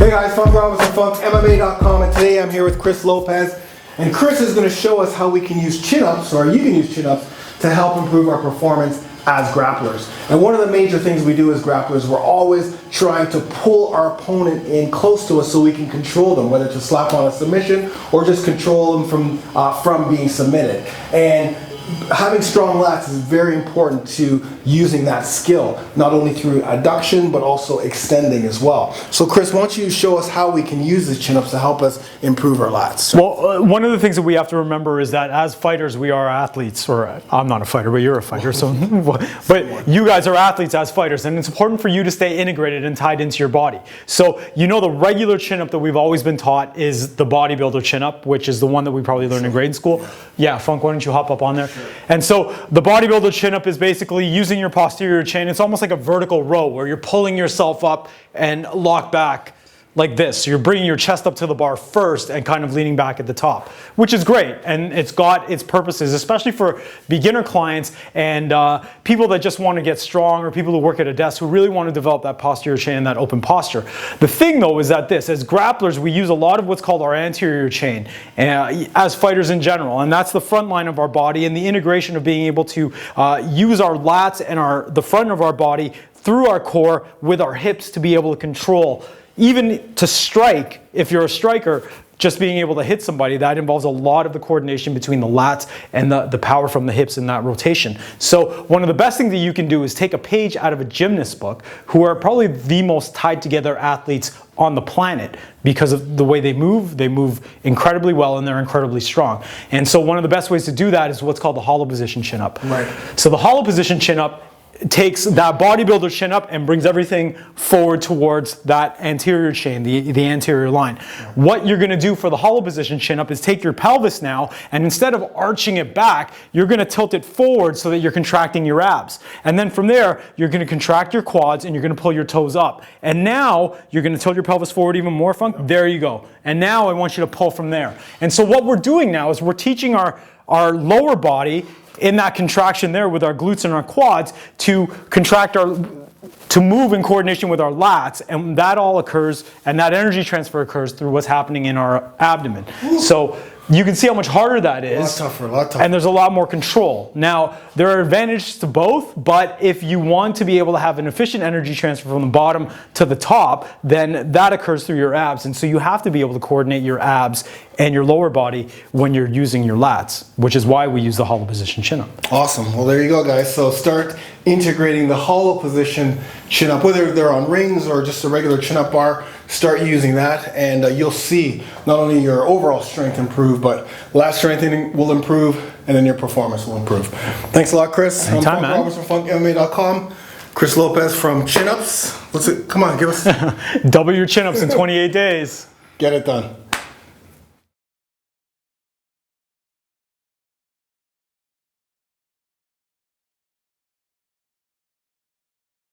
Hey guys, Funk Roberts from MMA.com, and today I'm here with Chris Lopez, and Chris is going to show us how we can use chin-ups, or you can use chin-ups, to help improve our performance as grapplers. And one of the major things we do as grapplers, we're always trying to pull our opponent in close to us so we can control them, whether to slap on a submission or just control them from being submitted. And having strong lats is very important to using that skill, not only through adduction but also extending as well. So Chris, why don't you show us how we can use these chin-ups to help us improve our lats? Well, one of the things that we have to remember is that as fighters we are athletes, or I'm not a fighter, but you're a fighter, so but you guys are athletes as fighters, and it's important for you to stay integrated and tied into your body. So you know the regular chin-up that we've always been taught is the bodybuilder chin-up, which is the one that we probably learned in grade school. Yeah, Funk, why don't you hop up on there? And so the bodybuilder chin-up is basically using your posterior chain. It's almost like a vertical row where you're pulling yourself up and lock back like this. So you're bringing your chest up to the bar first and kind of leaning back at the top, which is great. And it's got its purposes, especially for beginner clients and people that just want to get strong, or people who work at a desk who really want to develop that posterior chain and that open posture. The thing though is that as grapplers, we use a lot of what's called our anterior chain as fighters in general. And that's the front line of our body, and the integration of being able to use our lats and the front of our body through our core with our hips to be able to control. Even to strike, if you're a striker, just being able to hit somebody, that involves a lot of the coordination between the lats and the power from the hips in that rotation. So one of the best things that you can do is take a page out of a gymnast book, who are probably the most tied together athletes on the planet because of the way they move incredibly well, and they're incredibly strong. And so one of the best ways to do that is what's called the hollow position chin up. Right. So the hollow position chin up takes that bodybuilder chin up and brings everything forward towards that anterior chain, the anterior line. What you're going to do for the hollow position chin up is take your pelvis now, and instead of arching it back, you're going to tilt it forward so that you're contracting your abs. And then from there, you're going to contract your quads and you're going to pull your toes up. And now you're going to tilt your pelvis forward even more, Funk. There you go. And now I want you to pull from there. And so what we're doing now is we're teaching our lower body in that contraction there with our glutes and our quads to to move in coordination with our lats, and that all occurs, and that energy transfer occurs through what's happening in our abdomen. So you can see how much harder that is. A lot tougher. And there's a lot more control. Now, there are advantages to both, but if you want to be able to have an efficient energy transfer from the bottom to the top, then that occurs through your abs. And so you have to be able to coordinate your abs and your lower body when you're using your lats, which is why we use the hollow position chin-up. Awesome. Well, there you go, guys. So start integrating the hollow position chin-up, whether they're on rings or just a regular chin-up bar. Start using that, and you'll see not only your overall strength improve, but lat strengthening will improve, and then your performance will improve. Thanks a lot, Chris. Anytime, I'm Funk man. Roberts from FunkMMA.com. Chris Lopez from Chin Ups. Come on, give us. Double your chin-ups in 28 days. Get it done.